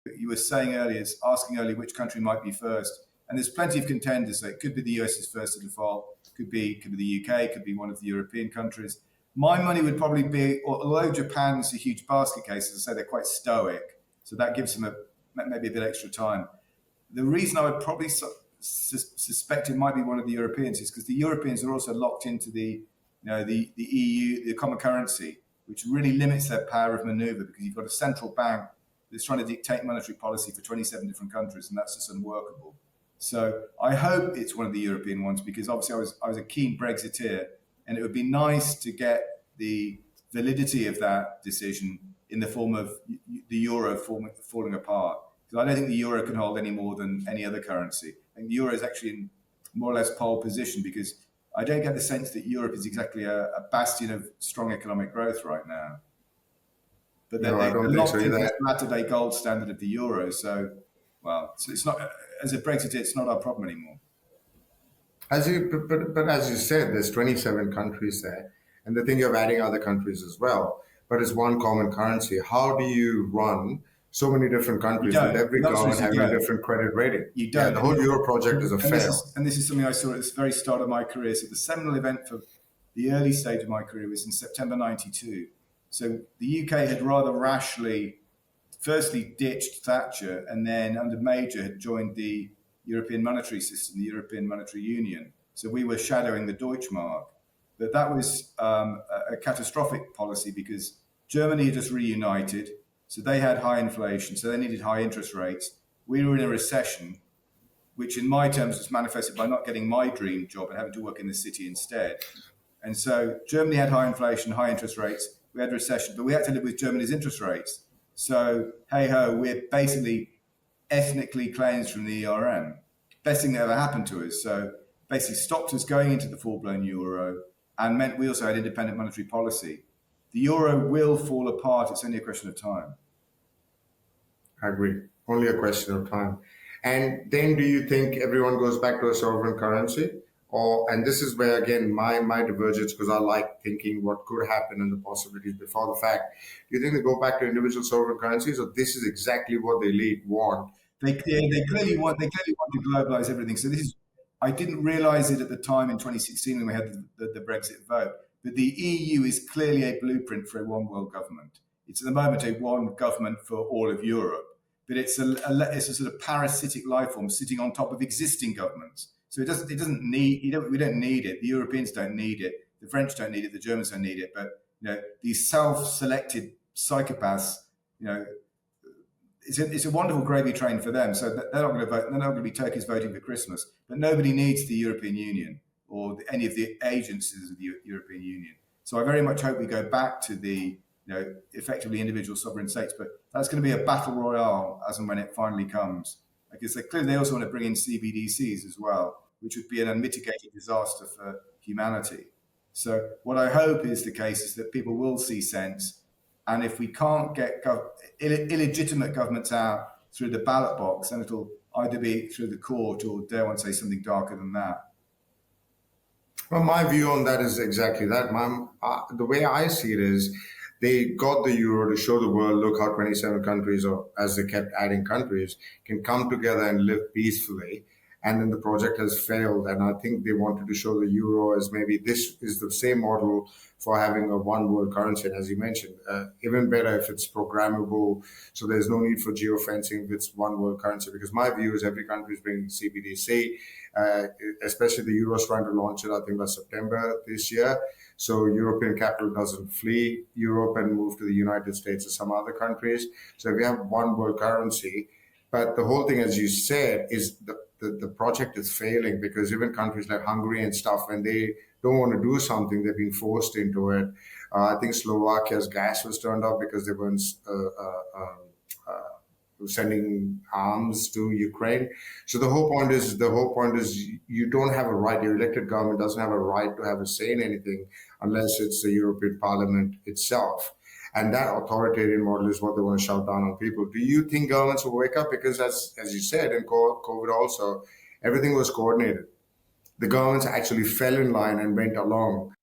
You were saying earlier, asking earlier which country might be first, and there's plenty of contenders. So it could be the US is first to default, could be the UK, could be one of the European countries. My money would probably be, although Japan's a huge basket case, as I say, they're quite stoic, so that gives them maybe a bit extra time. The reason I would probably suspect it might be one of the Europeans is because the Europeans are also locked into the EU, the common currency, which really limits their power of maneuver because you've got a central bank that's trying to dictate monetary policy for 27 different countries, and that's just unworkable. So I hope it's one of the European ones because obviously I was a keen Brexiteer, and it would be nice to get the validity of that decision in the form of the euro falling apart. Because I don't think the euro can hold any more than any other currency. I think the euro is actually in more or less pole position because I don't get the sense that Europe is exactly a bastion of strong economic growth right now. But they're locked into the latter-day gold standard of the euro. So it's not, as a Brexit, it's not our problem anymore. But as you said, there's 27 countries there, and the thing of adding other countries as well. But it's one common currency. How do you run so many different countries with every government having a different credit rating? You don't. Yeah, the whole Euro project is a fail. This is something I saw at the very start of my career. So the seminal event for the early stage of my career was in September 92. So the UK had rather rashly, firstly ditched Thatcher, and then under Major had joined the European monetary system, the European Monetary Union. So we were shadowing the Deutschmark. But that was a catastrophic policy because Germany had just reunited. So they had high inflation, so they needed high interest rates. We were in a recession, which in my terms was manifested by not getting my dream job and having to work in the city instead. And so Germany had high inflation, high interest rates. We had a recession, but we had to live with Germany's interest rates. So, hey-ho, we're basically ethnically cleansed from the ERM. Best thing that ever happened to us. So basically stopped us going into the full-blown euro and meant we also had independent monetary policy. The euro will fall apart. It's only a question of time. I agree. Only a question of time. And then do you think everyone goes back to a sovereign currency? And this is where, again, my divergence, because I like thinking what could happen and the possibilities before the fact. Do you think they go back to individual sovereign currencies, or this is exactly what the elite want? They clearly want to globalize everything. So I didn't realize it at the time in 2016 when we had the Brexit vote, but the EU is clearly a blueprint for a one world government. It's at the moment a one government for all of Europe, but it's a sort of parasitic life form sitting on top of existing governments. So we don't need it. The Europeans don't need it. The French don't need it. The Germans don't need it. But these self-selected psychopaths, it's a wonderful gravy train for them. So they're not going to vote. They're not going to be turkeys voting for Christmas. But nobody needs the European Union or any of the agencies of the European Union. So I very much hope we go back to the effectively individual sovereign states. But that's going to be a battle royale as and when it finally comes. Because clearly they also want to bring in CBDCs as well, which would be an unmitigated disaster for humanity. So what I hope is the case is that people will see sense. And if we can't get illegitimate governments out through the ballot box, then it'll either be through the court or, dare one say, something darker than that. Well, my view on that is exactly that. The way I see it is they got the euro to show the world, look how 27 countries, or as they kept adding countries, can come together and live peacefully. And then the project has failed. And I think they wanted to show the euro as maybe this is the same model for having a one world currency. And as you mentioned, even better if it's programmable. So there's no need for geofencing if it's one world currency. Because my view is every country is bringing CBDC, especially the euro's trying to launch it, I think, by September this year. So European capital doesn't flee Europe and move to the United States or some other countries. So if we have one world currency, but the whole thing, as you said, is the project is failing because even countries like Hungary and stuff, when they don't want to do something, they've been forced into it. I think Slovakia's gas was turned off because they weren't sending arms to Ukraine. So the whole point is you don't have a right. Your elected government doesn't have a right to have a say in anything unless it's the European Parliament itself. And that authoritarian model is what they want to shout down on people. Do you think governments will wake up? Because as you said, in COVID also, everything was coordinated. The governments actually fell in line and went along.